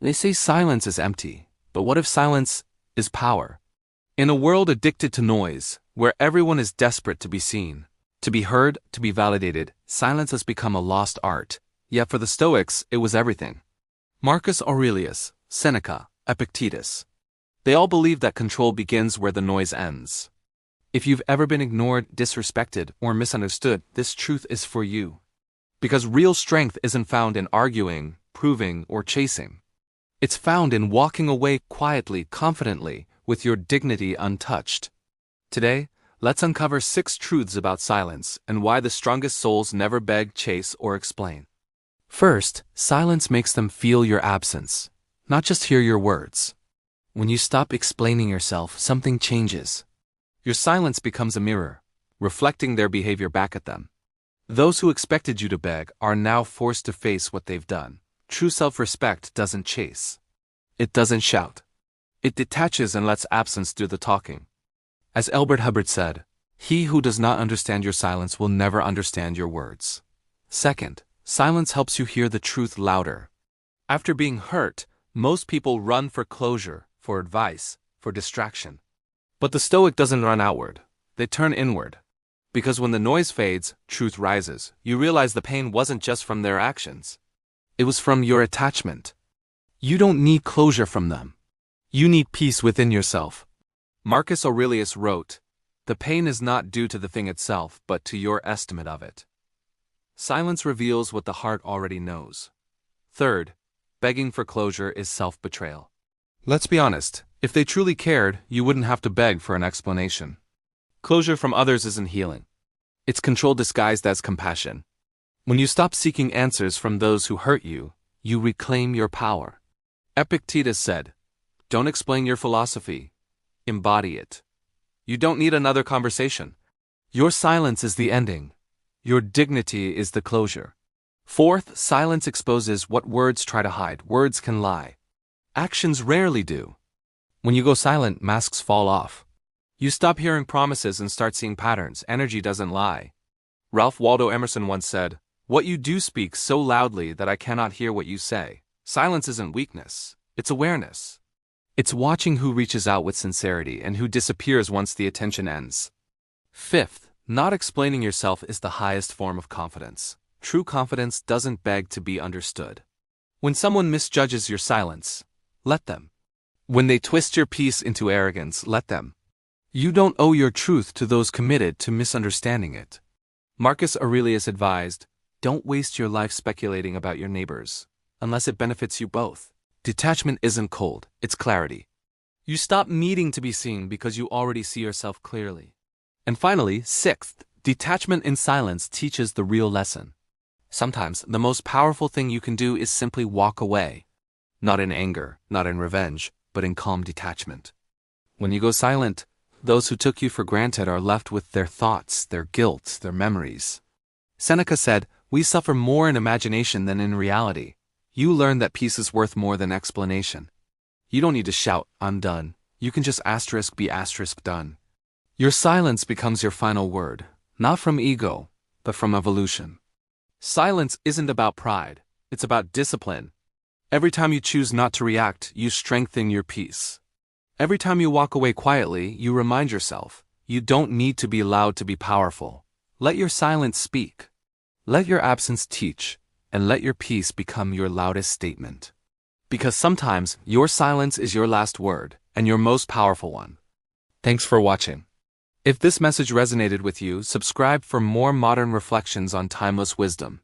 They say silence is empty, but what if silence is power? In a world addicted to noise, where everyone is desperate to be seen, to be heard, to be validated, silence has become a lost art. Yet for the Stoics, it was everything. Marcus Aurelius, Seneca, Epictetus. They all believed that control begins where the noise ends. If you've ever been ignored, disrespected, or misunderstood, this truth is for you. Because real strength isn't found in arguing, proving, or chasing. It's found in walking away quietly, confidently, with your dignity untouched. Today, let's uncover 6 truths about silence and why the strongest souls never beg, chase, or explain. First, silence makes them feel your absence, not just hear your words. When you stop explaining yourself, something changes. Your silence becomes a mirror, reflecting their behavior back at them. Those who expected you to beg are now forced to face what they've done. True self-respect doesn't chase. It doesn't shout. It detaches and lets absence do the talking. As Elbert Hubbard said, "He who does not understand your silence will never understand your words." Second, silence helps you hear the truth louder. After being hurt, most people run for closure, for advice, for distraction. But the Stoic doesn't run outward. They turn inward. Because when the noise fades, truth rises. You realize the pain wasn't just from their actions. It was from your attachment. You don't need closure from them. You need peace within yourself. Marcus Aurelius wrote, "The pain is not due to the thing itself, but to your estimate of it." Silence reveals what the heart already knows. Third, begging for closure is self-betrayal. Let's be honest, if they truly cared, you wouldn't have to beg for an explanation. Closure from others isn't healing. It's control disguised as compassion. When you stop seeking answers from those who hurt you, you reclaim your power. Epictetus said, "Don't explain your philosophy. Embody it." You don't need another conversation. Your silence is the ending. Your dignity is the closure. Fourth, silence exposes what words try to hide. Words can lie. Actions rarely do. When you go silent, masks fall off. You stop hearing promises and start seeing patterns. Energy doesn't lie. Ralph Waldo Emerson once said, "What you do speaks so loudly that I cannot hear what you say." Silence isn't weakness. It's awareness. It's watching who reaches out with sincerity and who disappears once the attention ends. Fifth, not explaining yourself is the highest form of confidence. True confidence doesn't beg to be understood. When someone misjudges your silence, let them. When they twist your peace into arrogance, let them. You don't owe your truth to those committed to misunderstanding it. Marcus Aurelius advised, "Don't waste your life speculating about your neighbors, unless it benefits you both." Detachment isn't cold, it's clarity. You stop needing to be seen because you already see yourself clearly. And finally, sixth, detachment in silence teaches the real lesson. Sometimes the most powerful thing you can do is simply walk away. Not in anger, not in revenge, but in calm detachment. When you go silent, those who took you for granted are left with their thoughts, their guilt, their memories. Seneca said, "We suffer more in imagination than in reality." You learn that peace is worth more than explanation. You don't need to shout, "I'm done." You can just be done. Your silence becomes your final word, not from ego, but from evolution. Silence isn't about pride, it's about discipline. Every time you choose not to react, you strengthen your peace. Every time you walk away quietly, you remind yourself, you don't need to be loud to be powerful. Let your silence speak. Let your absence teach, and let your peace become your loudest statement. Because sometimes, your silence is your last word, and your most powerful one. Thanks for watching. If this message resonated with you, subscribe for more modern reflections on timeless wisdom.